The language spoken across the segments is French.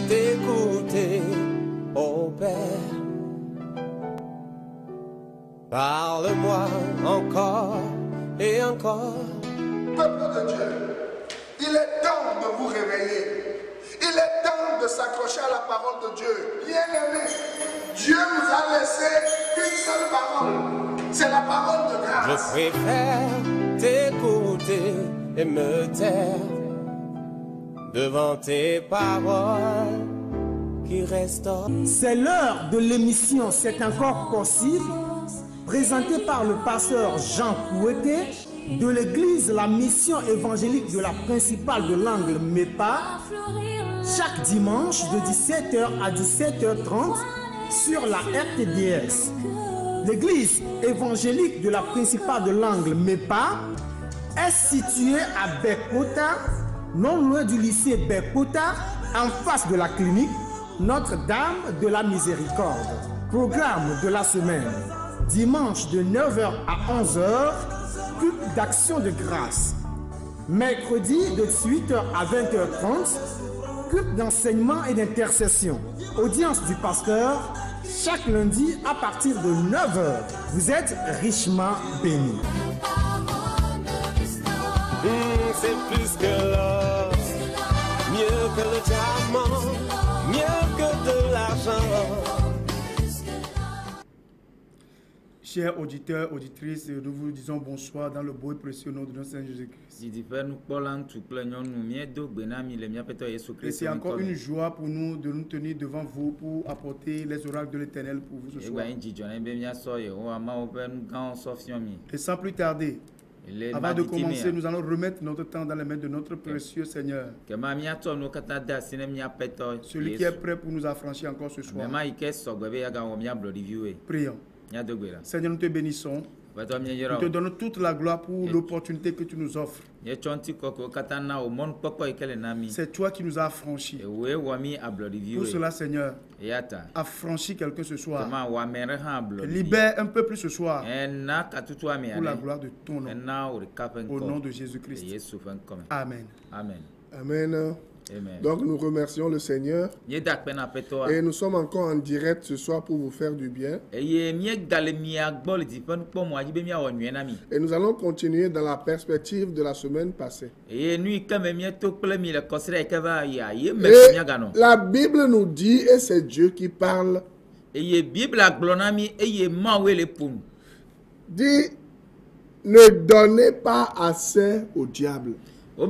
t'écouter, ô Père. Parle-moi encore et encore. Peuple de Dieu, il est temps de vous réveiller. Il est temps de s'accrocher à la parole de Dieu. Bien-aimé, Dieu nous a laissé une seule parole. C'est la parole de grâce. Je préfère t'écouter et me taire devant tes paroles qui restaurent. C'est l'heure de l'émission C'est encore possible, présentée par le pasteur Jean Kouété de l'église La Mission évangélique de la principale de l'Angle MEPA, chaque dimanche de 17h à 17h30 sur la RTDS. L'église évangélique de la principale de l'Angle MEPA est située à Bekota, non loin du lycée Bekota, en face de la clinique Notre-Dame de la Miséricorde. Programme de la semaine: dimanche de 9h à 11h, culte d'action de grâce. Mercredi de 18h à 20h30, culte d'enseignement et d'intercession. Audience du pasteur chaque lundi à partir de 9h. Vous êtes richement bénis. C'est plus que l'or, mieux que le diamant, mieux que de l'argent. Chers auditeurs, auditrices, nous vous disons bonsoir dans le beau et précieux nom de notre Seigneur Jésus-Christ. Et c'est encore une joie pour nous de nous tenir devant vous pour apporter les oracles de l'Éternel pour vous ce soir. Et sans plus tarder, avant de commencer, nous allons remettre notre temps dans les mains de notre précieux Seigneur. Celui qui est prêt pour nous affranchir encore ce soir. Prions. Seigneur, nous te bénissons. Nous te donnons toute la gloire pour l'opportunité que tu nous offres. C'est toi qui nous as affranchis. Pour cela, Seigneur, affranchis quelqu'un ce soir. Libère un peu plus ce soir. Pour la gloire de ton nom. Au nom de Jésus-Christ. Amen. Amen. Amen. Donc nous remercions le Seigneur et nous sommes encore en direct ce soir pour vous faire du bien. Et nous allons continuer dans la perspective de la semaine passée. Et la Bible nous dit, et c'est Dieu qui parle, dit, ne donnez pas assez au diable. Et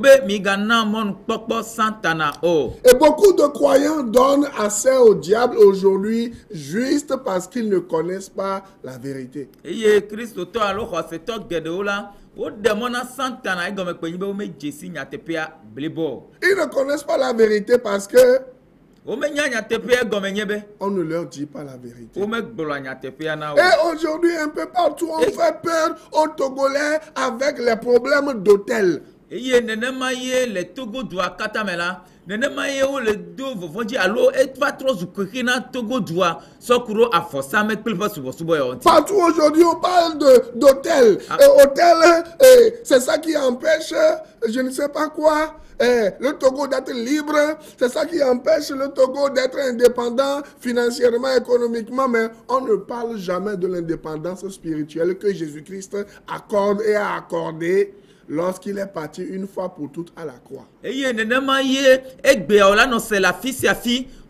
beaucoup de croyants donnent assez au diable aujourd'hui juste parce qu'ils ne connaissent pas la vérité. Ils ne connaissent pas la vérité parce que on ne leur dit pas la vérité. Et aujourd'hui, un peu partout, on fait peur aux Togolais avec les problèmes d'hôtel. Partout aujourd'hui, on parle d'hôtel. Et hôtel, c'est ça qui empêche, je ne sais pas quoi, le Togo d'être libre. C'est ça qui empêche le Togo d'être indépendant financièrement, économiquement. Mais on ne parle jamais de l'indépendance spirituelle que Jésus-Christ accorde et a accordée lorsqu'il est parti une fois pour toutes à la croix.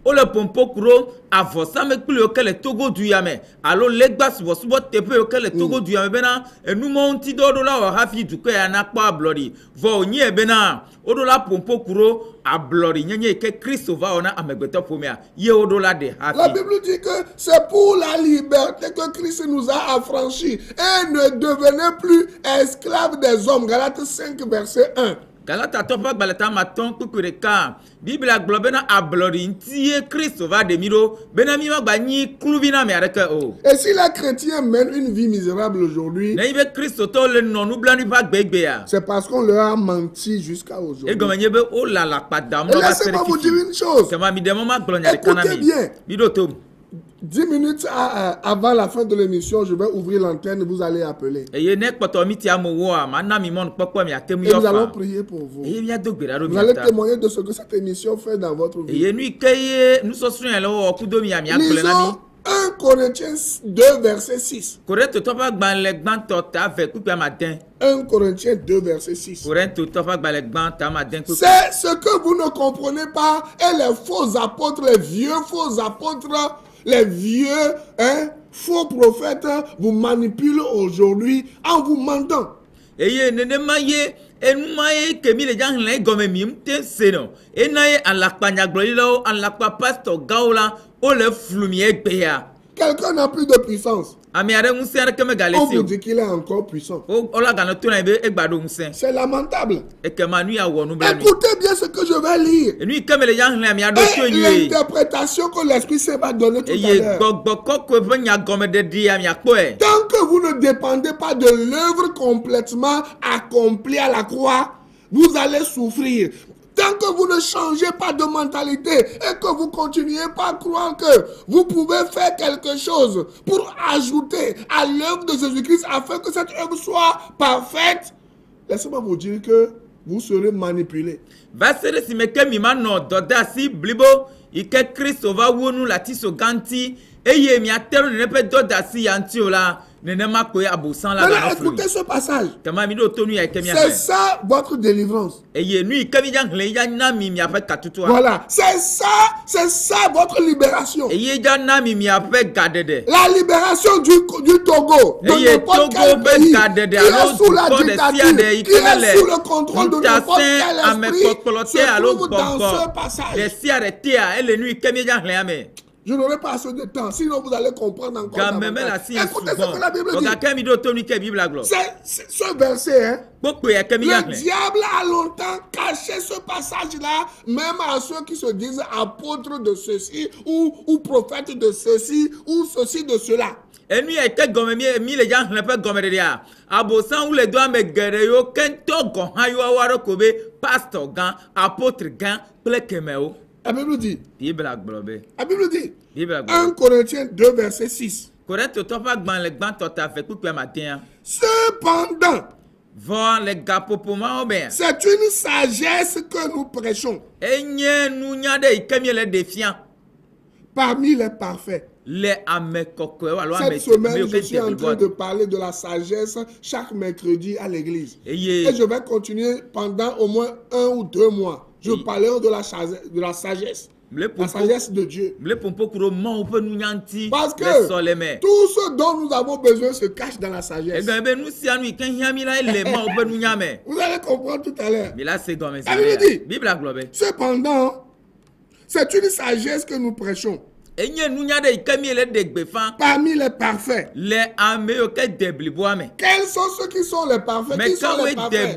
Ole pompo kuro avosame kule okele togo duyame alo legbas wosubo tepe okele togo duyame bena enumo nti dodo la wa hafi duko ya na kwa blori vo onyi ebena odola pompo kuro a blori nyenye ke Christ va ona amegbeto pomia ye odola de hafi. La Bible dit que c'est pour la liberté que Christ nous a affranchis et ne devenez plus esclaves des hommes. Galates 5 verset 1. Galata topa balata maton kukureka Bible globena ablori ntie Christ va de miro benami magbanyi klubina me areke o. Et si les chrétiens mènent une vie misérable aujourd'hui, c'est parce qu'on leur a menti jusqu'à aujourd'hui. Et laissez-moi vous dire une chose. Écoutez bien. 10 minutes avant la fin de l'émission, je vais ouvrir l'antenne, vous allez appeler. Et nous allons prier pour vous. Vous allez témoigner de ce que cette émission fait dans votre vie. Lisons 1 Corinthiens 2, verset 6. 1 Corinthiens 2, verset 6. C'est ce que vous ne comprenez pas. Et les faux apôtres, les vieux faux apôtres, les vieux faux prophètes vous manipulent aujourd'hui en vous mentant. Quelqu'un n'a plus de puissance. On vous dit qu'il est encore puissant. C'est lamentable. Écoutez bien ce que je vais lire. Et l'interprétation que l'Esprit Saint va donner tout à l'heure. Tant que vous ne dépendez pas de l'œuvre complètement accomplie à la croix, vous allez souffrir. Tant que vous ne changez pas de mentalité et que vous continuez pas à croire que vous pouvez faire quelque chose pour ajouter à l'œuvre de Jésus-Christ afin que cette œuvre soit parfaite, laissez-moi vous dire que vous serez manipulé. Maintenant, écoutez ce passage. C'est ça votre délivrance. Voilà, c'est ça votre libération. La libération du Togo, de n'importe quel pays, qui est sous la dictature, qui est sous le contrôle de n'importe quel esprit, se trouve dans ce passage. Je n'aurai pas assez de temps, sinon vous allez comprendre encore. Écoutez ce que la Bible dit. C'est ce verset, le diable a longtemps caché ce passage-là, même à ceux qui se disent apôtres de ceci, ou prophètes de ceci, ou ceci de cela. La Bible dit. La Bible dit. 1 Corinthiens 2, verset 6. Cependant, c'est une sagesse que nous prêchons parmi les parfaits. Cette semaine, je suis en train de parler de la sagesse chaque mercredi à l'église. Et je vais continuer pendant au moins 1 ou 2 mois. Je parlerai de la sagesse. La sagesse de Dieu. Parce que tout ce dont nous avons besoin se cache dans la sagesse. Vous allez comprendre tout à l'heure. La Bible dit, cependant, c'est une sagesse que nous prêchons parmi les parfaits. Quels sont ceux qui sont les parfaits? Qui sont les parfaits?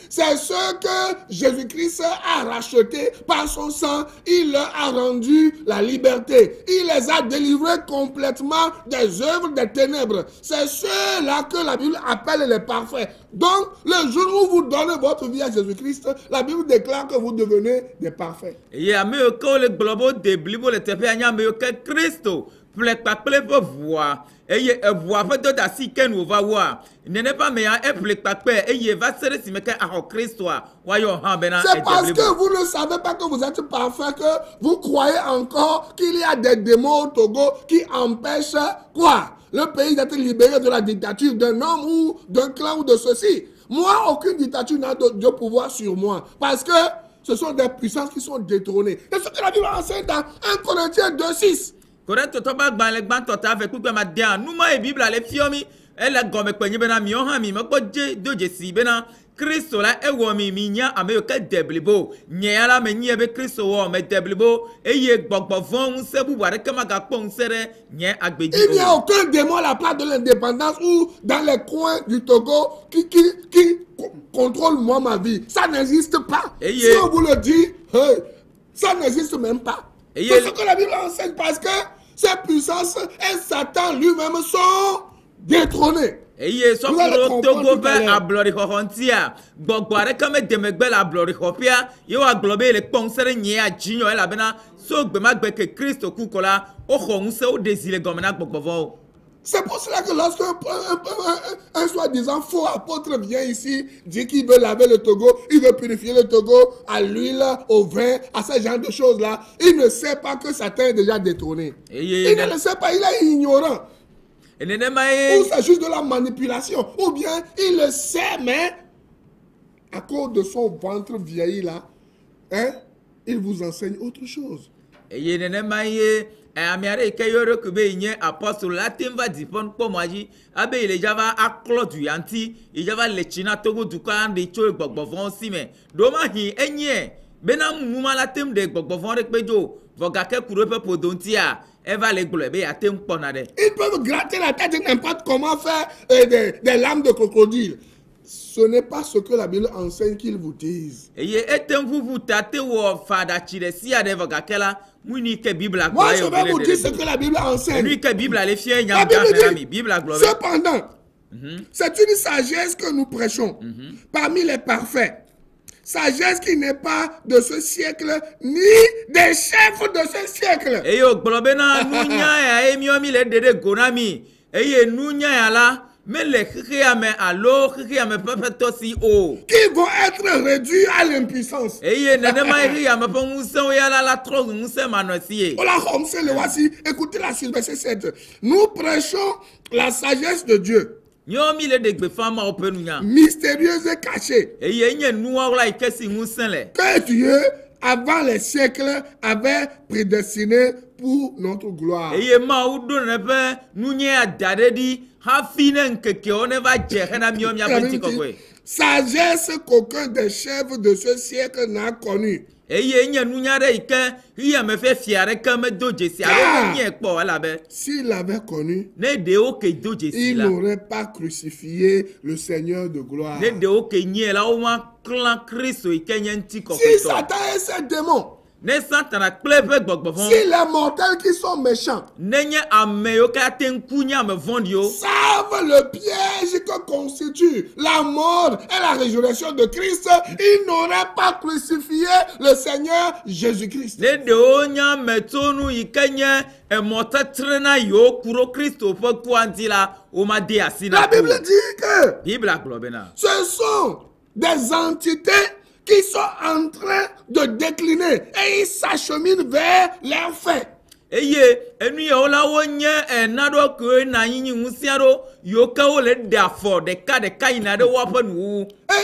C'est ceux que Jésus-Christ a rachetés par son sang. Il leur a rendu la liberté. Il les a délivrés complètement des œuvres des ténèbres. C'est ceux-là que la Bible appelle les parfaits. Donc, le jour où vous donnez votre vie à Jésus-Christ, la Bible déclare que vous devenez des parfaits. Christo c'est parce que vous ne savez pas que vous êtes parfait que vous croyez encore qu'il y a des démons au Togo qui empêchent quoi? Le pays d'être libéré de la dictature d'un homme ou d'un clan ou de ceci. Moi, aucune dictature n'a de pouvoir sur moi. Parce que ce sont des puissances qui sont détrônées. C'est ce que la Bible enseigne dans 1 Corinthiens 2,6. Christo la ewo mi nya ameyoke deblibo nyala me nyebe Christo wo me deblibo eye gbogbo von se buware kema ga pon sere nye agbeji. Il n'y a aucun démon à la place de l'indépendance ou dans les coins du Togo qui contrôle moi ma vie. Ça n'existe pas. Si on vous le dit, ça n'existe même pas. C'est ce que la Bible enseigne parce que ces puissances et Satan lui-même sont détrônés. Eye so kuro Togo be ablori hohontia. Gbogbare kame demegbe la ablori hopia. Yo aglobe le ponsere nye a jinyo e la bena. So gbemagbe ke Christ okukola. Oho unse o désiré gomena gbogbovo. C'est pour cela que lorsque un soi-disant faux apôtre vient ici, dit qu'il veut laver le Togo, il veut purifier le Togo à l'huile, au vin, à ce genre de choses-là, il ne sait pas que Satan est déjà détourné. Il ne le sait pas, il est ignorant. Ou c'est juste de la manipulation. Ou bien il le sait, mais à cause de son ventre vieilli là, hein, il vous enseigne autre chose. Amiare ke yoro kube inye apostle latin va dipon po maji abe ile java aklo du yanti ijava lechina Togo duka ande cho gbogbovon si me do ma hi enye bena muma latin de gbogbovon rek pejo voga ke kuro pe podontia eva le glo be atem ponade. Ils peuvent gratter la tête n'importe comment faire des lames de crocodile. Ce n'est pas ce que la Bible enseigne qu'ils vous disent. Moi, je vais vous dire ce que la Bible enseigne. Cependant, c'est une sagesse que nous prêchons parmi les parfaits. Sagesse qui n'est pas de ce siècle, ni des chefs de ce siècle. Mais les qui vont être réduits à l'impuissance. Écoutez la suite, verset 7. Nous prêchons la sagesse de Dieu. Mystérieuse et cachée. Que Dieu, avant les siècles, avait prédestiné pour notre gloire. Sagesse qu'aucun des chefs de ce siècle n'a connue. S'il l'avait connu, il n'aurait pas crucifié le Seigneur de gloire. Si Satan est ce démon, si les mortels qui sont méchants savent le piège que constitue la mort et la résurrection de Christ, ils n'auraient pas crucifié le Seigneur Jésus-Christ. La Bible dit que ce sont des entités qui sont en train de décliner et ils s'acheminent vers leur fin. Et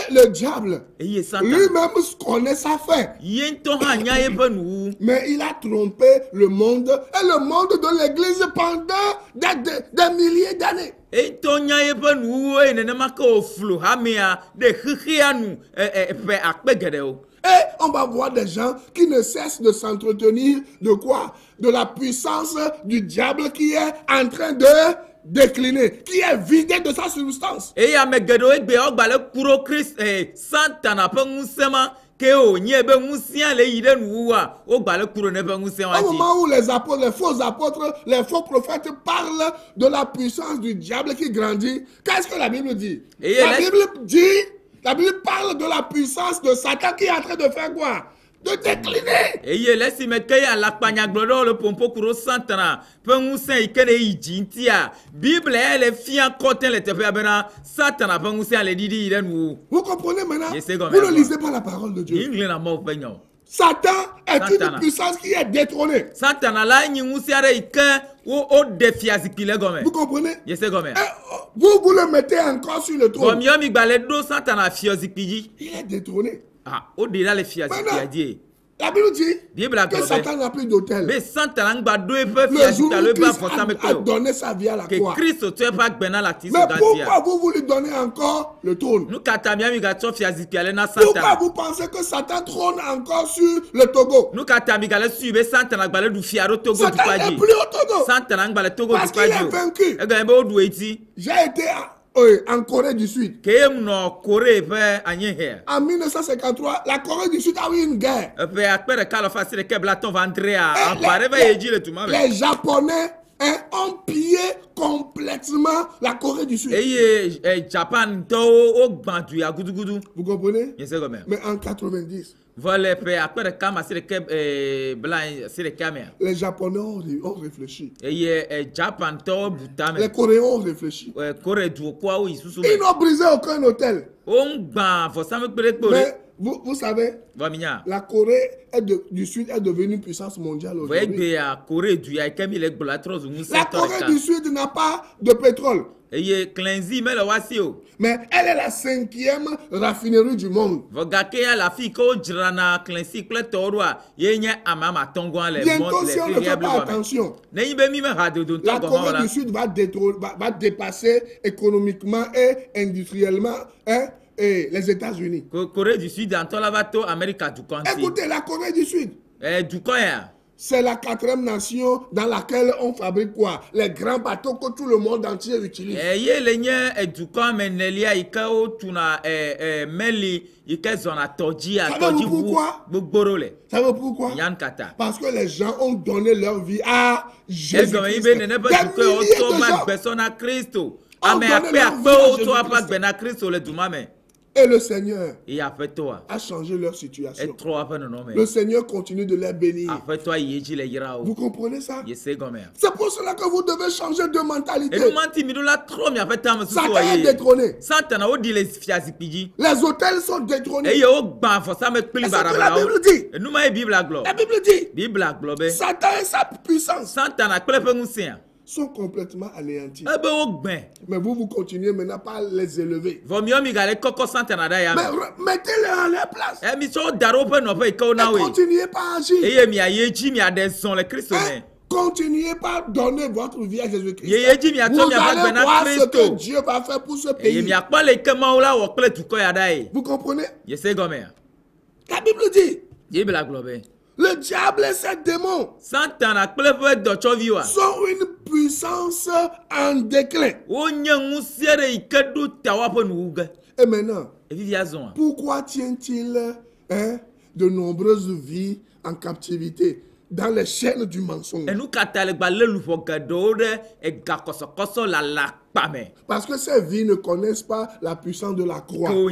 le diable lui-même connaît sa fin. Mais il a trompé le monde et le monde de l'église pendant des milliers d'années. Et on va voir des gens qui ne cessent de s'entretenir de quoi? De la puissance du diable qui est en train de décliner, qui est vidé de sa substance. Au moment où les apôtres, les faux apôtres, les faux prophètes parlent de la puissance du diable qui grandit, qu'est-ce que la Bible dit? La Bible parle de la puissance de Satan qui est en train de faire quoi? De décliner. Vous comprenez maintenant? Vous ne lisez pas la parole de Dieu. Satan est une puissance qui est détrônée. Vous comprenez? Vous le mettez encore sur le trône. Il est détrôné. La Bible dit que Satan n'a plus d'autel. Le jour où Christ a donné sa vie à la croix. Mais pourquoi vous lui donnez encore le trône? Pourquoi vous pensez que Satan trône encore sur le Togo? Satan n'est plus au Togo. Parce qu'il est vaincu. J'ai été en Corée du Sud. En 1953, la Corée du Sud a eu une guerre. Les Japonais ont pillé complètement la Corée du Sud. Japan, vous comprenez? Mais en 90, les Japonais ont réfléchi. Les Coréens ont réfléchi. Ils n'ont brisé aucun hôtel. Mais vous savez, la Corée du Sud est devenue une puissance mondiale aujourd'hui. La Corée du Sud n'a pas de pétrole. Mais elle est la 5e raffinerie du monde. Bientôt, si on ne fait pas attention, la Corée du Sud va dépasser économiquement et industriellement les États-Unis. Corée du Sud, écoutez, la Corée du Sud, c'est la 4e nation dans laquelle on fabrique quoi? Les grands bateaux que tout le monde entier utilise. Savez-vous pourquoi? Savez-vous pourquoi? Parce que les gens ont donné leur vie à Jésus-Christ. Des milliers de gens et le Seigneur a changé leur situation. Le Seigneur continue de les bénir. Vous comprenez ça? C'est pour cela que vous devez changer de mentalité. Satan est détrôné. Les hôtels sont détrônés. C'est ce que la Bible dit. La Bible dit. Satan et sa puissance sont complètement anéantis. Mais vous continuez maintenant pas les élever. Mais mettez-les en leur place. Et continuez pas à agir. Continuez pas à donner votre vie à Jésus-Christ. Vous allez voir ce que Dieu va faire pour ce pays. Vous comprenez? La Bible dit. Le diable et ses démons sont une puissance en déclin. Et maintenant, pourquoi tient-il de nombreuses vies en captivité dans les chaînes du mensonge? Parce que ces vies ne connaissent pas la puissance de la croix. Ces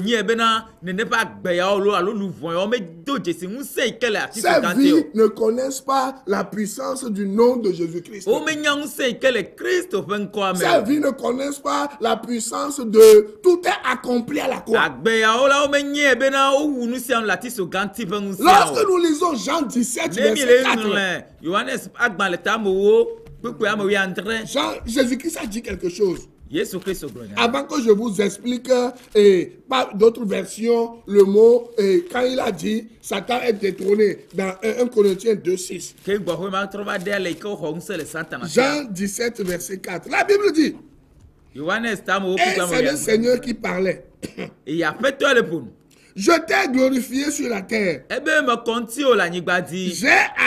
vies ne connaissent pas la puissance du nom de Jésus-Christ. Ces vies ne connaissent pas la puissance de tout est accompli à la croix. Lorsque nous lisons Jean 17, verset 4, Jésus-Christ a dit quelque chose. Avant que je vous explique par d'autres versions le mot, quand il a dit Satan est détrôné dans 1 Corinthiens 2:6. Jean 17 verset 4. La Bible dit, et c'est le Seigneur qui parlait. Je t'ai glorifié sur la terre. J'ai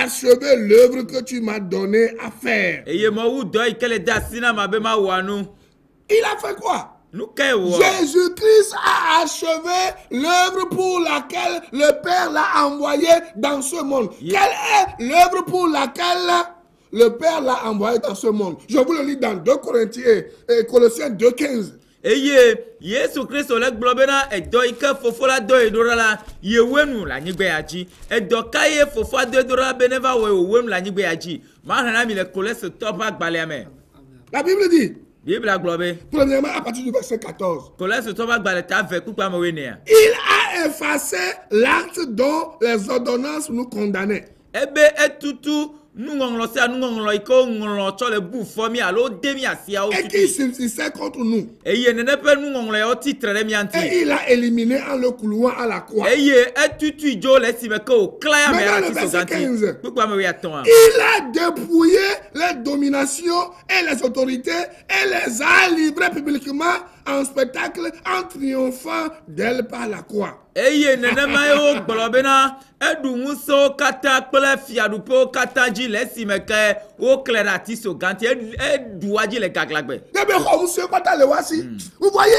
achevé l'œuvre que tu m'as donné à faire. Il a fait quoi? Jésus-Christ a achevé l'œuvre pour laquelle le Père l'a envoyé dans ce monde. Quelle est l'œuvre pour laquelle le Père l'a envoyé dans ce monde? Je vous le lis dans 2 Corinthiens, Colossiens 2:15. Yesu Kristo le globena edo ike fofo la do edora la yewenu la nyigbe yaji edo kaye fofo do edora beneva we owenu la nyigbe yaji ma hana mi le Colosse top agbale ame. La Bible dit, Bible aglobe, premièrement à partir du verset 14, Colosse top agbale ta ve kupa mo we ne. Il a effacé l'acte dont les ordonnances nous condamnaient. Ebe etutu et qui subsistait contre nous. Et il a éliminé en le clouant à la croix. Maintenant, le verset 15. Il a dépouillé les dominations et les autorités et les a livrées publiquement en spectacle en triomphant d'elle par la croix. Eye nenema yo globena edungu so kata kple fiadupo kata ji lesimeke o klerati so ganti eduaji le gaglagbe. Vous voyez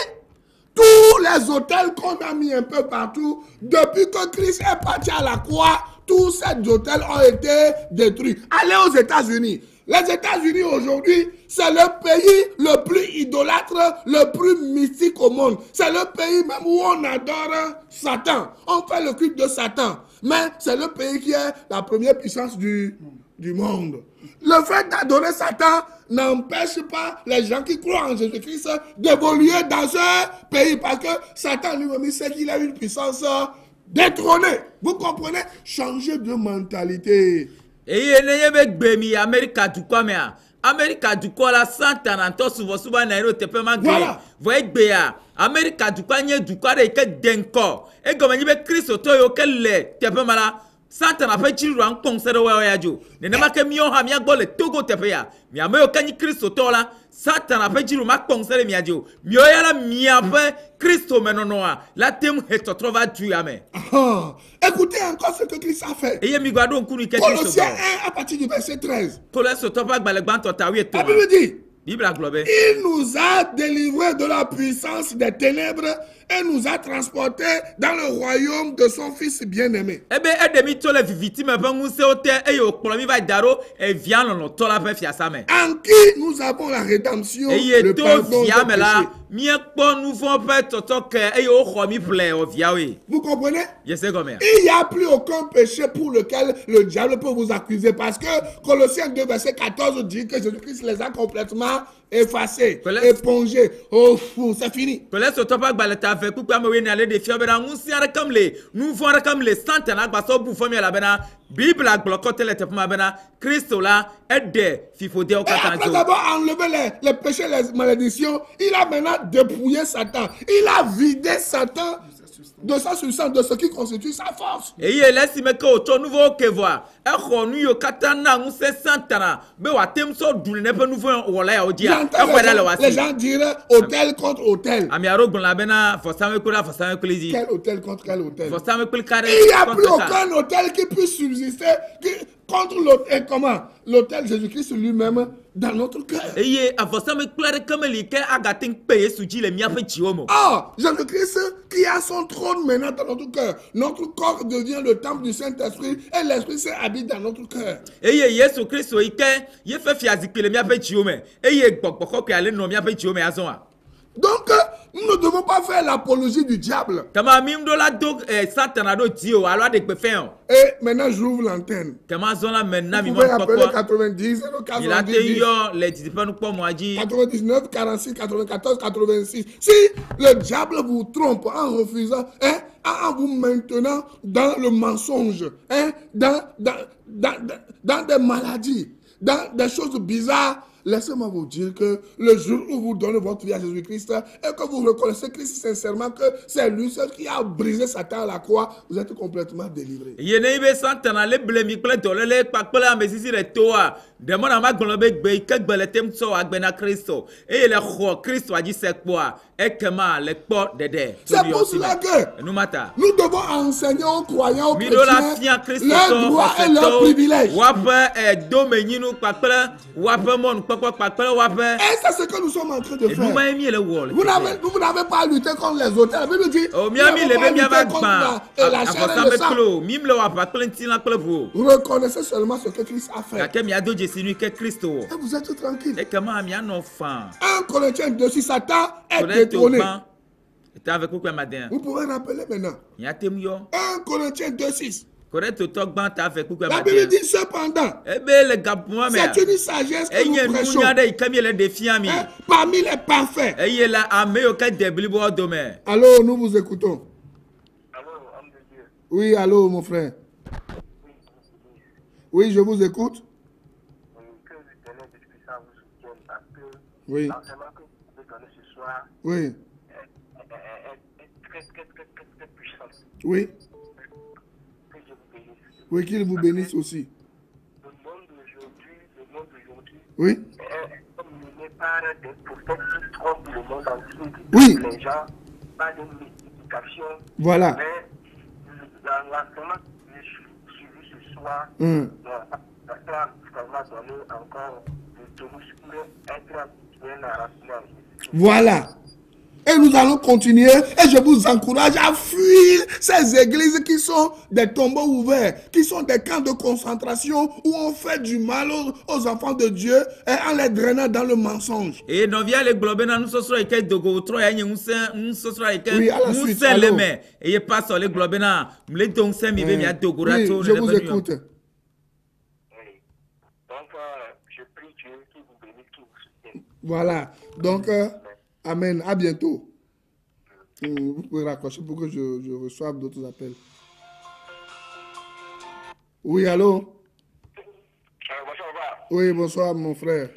tous les hôtels qu'on a mis un peu partout depuis que Christ est parti à la croix, tous ces hôtels ont été détruits. Allez aux États-Unis. Les États-Unis aujourd'hui, c'est le pays le plus idolâtre, le plus mystique au monde. C'est le pays même où on adore Satan. On fait le culte de Satan. Mais c'est le pays qui est la première puissance du monde. Le fait d'adorer Satan n'empêche pas les gens qui croient en Jésus-Christ d'évoluer dans ce pays. Parce que Satan lui-même sait qu'il a une puissance détrônée. Vous comprenez? Changer de mentalité. Et il America du quoi mais America du quoi la Satan souvent souvent nairo te peut malgré voyez béa America du quoi nye du quoi de que denko et comme il be Christ to yo kelle te peut mala Satan a fait chiru en concert wa ya jo ne na make mi on ha mi agbo le togo te peut ya mi ameyo kanyi Christ to la Satan a fait chiru ma concert mi ajo mi o ya la mi a fait Christ menonoa la tem heto trova tu ya me. Écoutez encore ce que Christ a fait. Colossiens 1 à partir du verset 13. La Bible dit, il nous a délivrés de la puissance des ténèbres et nous a transportés dans le royaume de son Fils bien-aimé. En qui nous avons la rédemption, le pardon des péchés. Vous comprenez? Il n'y a plus aucun péché pour lequel le diable peut vous accuser. Parce que Colossiens 2, verset 14 dit que Jésus-Christ les a complètement effacés, épongés. Oh, c'est fini. Après d'abord enlever les péchés, les malédictions, il a maintenant dépouillé Satan. Il a vidé Satan de sa substance, de ce qui constitue sa force. Et il laisse me que au nouveau que voir. Les gens diraient hôtel contre hôtel. Quel hôtel contre quel hôtel? Il n'y a plus aucun hôtel qui puisse subsister contre l'hôtel. Comment? L'hôtel Jésus-Christ lui-même dans notre cœur. Ah, Jésus-Christ qui a son trône maintenant dans notre cœur. Notre corps devient le temple du Saint-Esprit et l'Esprit Saint habite dans notre cœur. Donc, nous ne devons pas faire l'apologie du diable. Et maintenant, j'ouvre l'antenne. Vous pouvez appeler 90, 99, 46, 94, 86. Si le diable vous trompe en refusant, en vous maintenant dans le mensonge, dans des maladies, dans des choses bizarres, laissez-moi vous dire que le jour où vous donnez votre vie à Jésus-Christ et que vous reconnaissez Christ sincèrement que c'est lui seul qui a brisé Satan à la croix, vous êtes complètement délivré. C'est pour cela que nous devons enseigner aux croyants, aux chrétiens, leurs droits et leurs privilèges. Et c'est ce que nous sommes en train de faire. Vous n'avez pas à lutter contre les hôtels. La Bible dit, vous n'avez pas à lutter contre la chair et le sang. Reconnaissez seulement ce que Christ a fait. Et vous êtes tranquille. 1 Corinthiens 2, si Satan est détrôné. Vous pouvez rappeler maintenant. 1 Corinthiens 2, 6. La Bible dit cependant, c'est une sagesse que nous prêchons parmi les parfaits. Allô, nous vous écoutons. Oui, allô, mon frère. Oui, je vous écoute. Oui. Oui. Oui. Oui, qu'il vous bénisse aussi. Le monde d'aujourd'hui, oui. Est mené par des prophètes qui trompent le monde entier, qui oui. trompent les gens par des mystifications. Voilà. Mais l'enseignement que j'ai suivi ce soir, ça m'a donné encore de muscler, être bien à la. Voilà. Et nous allons continuer. Et je vous encourage à fuir ces églises qui sont des tombeaux ouverts, qui sont des camps de concentration où on fait du mal aux enfants de Dieu et en les drainant dans le mensonge. Et nous vient les globes nous sommes et que dogo trop et nous sommes et que oui, à la suite. Les mains et pas sur les globes na les donc c'est mi bien dogo rato. Je vous écoute. Donc je prie Dieu qui vous bénisse, qui vous soutienne. Voilà. Donc amen. À bientôt. Vous pouvez raccrocher pour que je reçoive d'autres appels. Oui, allô? Bonsoir. Oui, bonsoir, mon frère.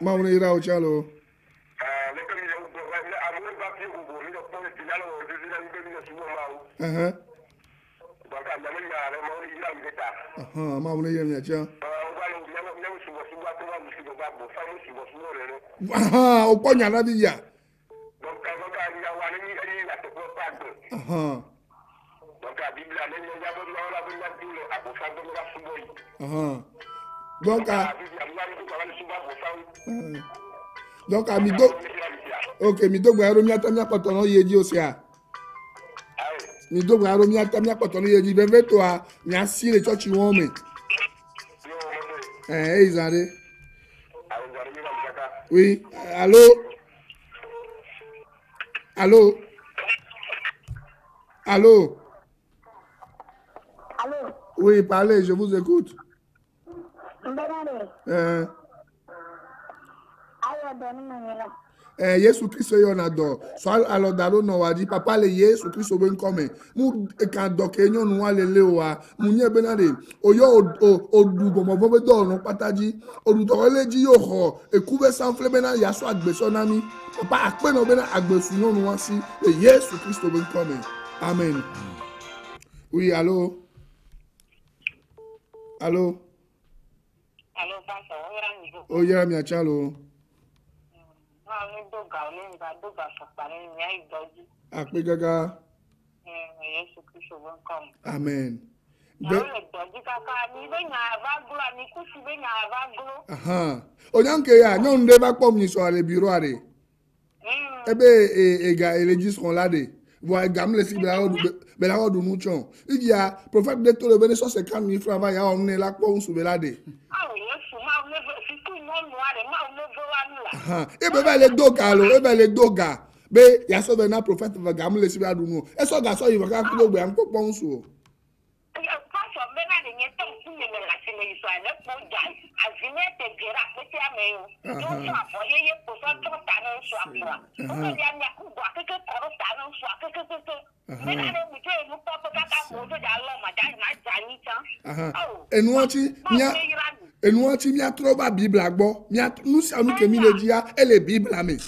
Maounira Ochalo. Au point à la vie. Donc à Mido. Ok, Mido Guaromia Tamia Potono Yedi Osia. Mido Guaromia Tamia Potono Yedi. Bébé toi, merci les church women. Ils arrivent. Oui, allô? Allô? Allô? Allô? Oui, parlez, je vous écoute. Yesu Kristo yon ado. So alo daro no wadi papa le Yesu Kristo ben come. Mu kan do kenyo nu wa lele wa. Mu nye benade. Oyo odu bomo bobe do no pataji. Odu to leji yo ho. E kube sanfle bena yaso agbeso nami. Papa akpe no bena agbesu no nu wansi. Le Yesu Kristo ben come. Amen. Oui, allô? Allô? Allô, pastor. Oh, yeah, mi achalo. Akpe gaga. Amen. Onyanke ya, nyon deva pom ni so ale bureau are. Ebe ega elegi seront là de. Voi gam le si bela o du muchon. Il y a prophète de tout le béné 150 000 francs va ya omne la pom sou belade. Ebe ba le doga lo, ebe le doga. Be ya so na prophète va gam le si bela du no. E so ga so yi va ka ku gbe an ko pom sou. Enuachi mi atroba Bible agbo. Mi nu si anu ke mi le dia e le Bible ame.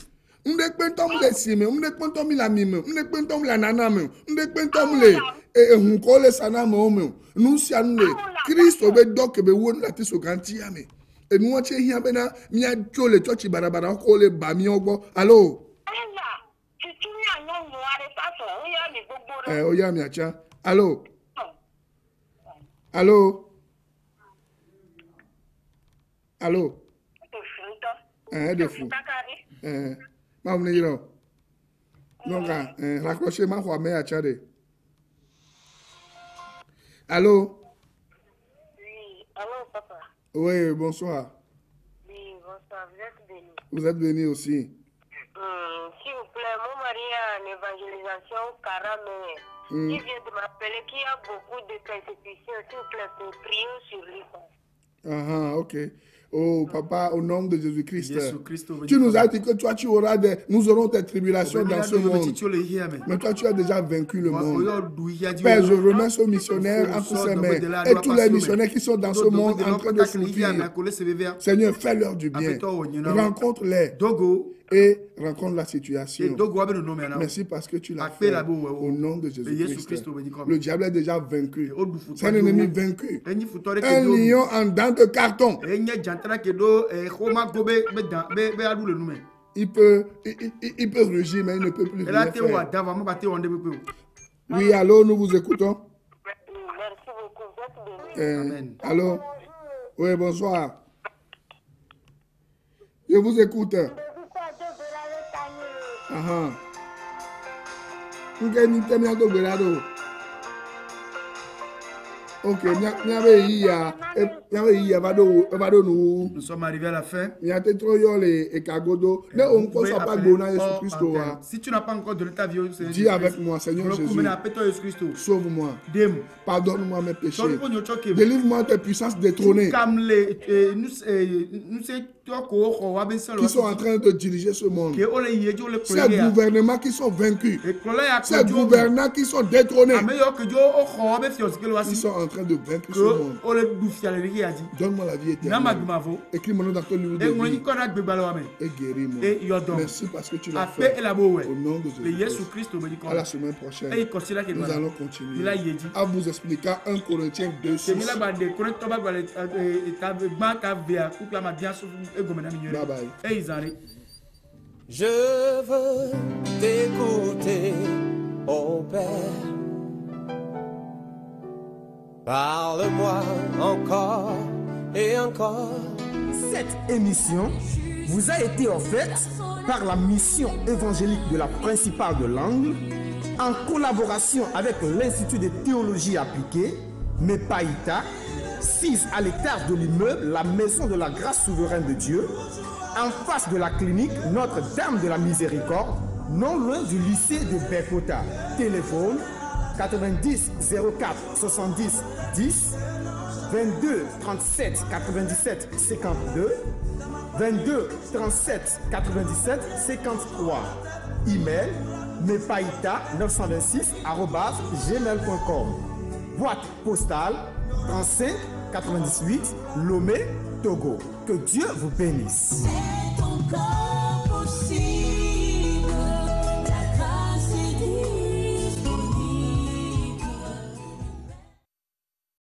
Mde pentom le sime, mde pentom la mime, mde pentom la nana me, mde pentom le ehun ko le sana me o me. Nu si anu le Christ obe dok be won lati so ganti ame. Enuachi hia be na mi a jo le church barabara ko le ba mi ogbo. Allo? Oya mi acha. Allo? Allo? Allô? De fou. Ma on est là. Donc, raccrochez ma voix, mais à Tchadé. Allô? Oui, allô, papa. Oui, bonsoir. Oui, bonsoir, vous êtes béni. Vous êtes béni aussi. S'il vous plaît, mon mari a une évangélisation au Caramé. Il vient de m'appeler qu'il y a beaucoup de persécutions. S'il vous plaît, pour prier sur lui. Ok. Oh, papa, au nom de Jésus-Christ. Tu nous as dit que toi, nous aurons des tribulations dans ce monde. Mais toi, tu as déjà vaincu le monde. Père, je remets ce missionnaire entre ses mains. Et tous les missionnaires qui sont dans ce monde en train de souffrir. Seigneur, fais-leur du bien. Rencontre-les. Et rencontre la situation. Merci parce que tu l'as fait au nom de Jésus-Christ. Le diable est déjà vaincu. C'est un ennemi vaincu. Un lion en dents de carton. Il peut rugir, mais il ne peut plus rien faire. Oui, allô, nous vous écoutons. Merci beaucoup. Allô? Oui, bonsoir. Je vous écoute. Ok, nous sommes arrivés à la fin. Si tu n'as pas encore donné ta vie au Seigneur, dis avec moi, Seigneur Jésus, sauve-moi, pardonne-moi mes péchés, délivre-moi tes puissances détrônées qui sont en train de diriger ce monde. Ces gouvernements qui sont vaincus, ces gouvernants qui sont détrônés, ils sont en train de vaincre ce monde. Donne-moi la vie éternelle. Écris mon nom dans ton livre de vie et guéris-moi. Merci parce que tu l'as fait. Au nom de Jésus. À la semaine prochaine, nous allons continuer à vous expliquer 1 Corinthiens 2:6. Bye bye. Je veux t'écouter, ô Père. Parle-moi encore et encore. Cette émission vous a été offerte par la mission évangélique de la principale de l'Angle en collaboration avec l'Institut de théologie appliquée, MEPAITA, 6 à l'étage de l'immeuble La Maison de la Grâce Souveraine de Dieu, en face de la clinique Notre-Dame de la Miséricorde, non loin du lycée de Bekota. Téléphone 90 04 70 10 22 37 97 52 22 37 97 53. Email mepaïta926@gmail.com. Boîte postale 35 98 Lomé, Togo. Que Dieu vous bénisse. C'est encore possible.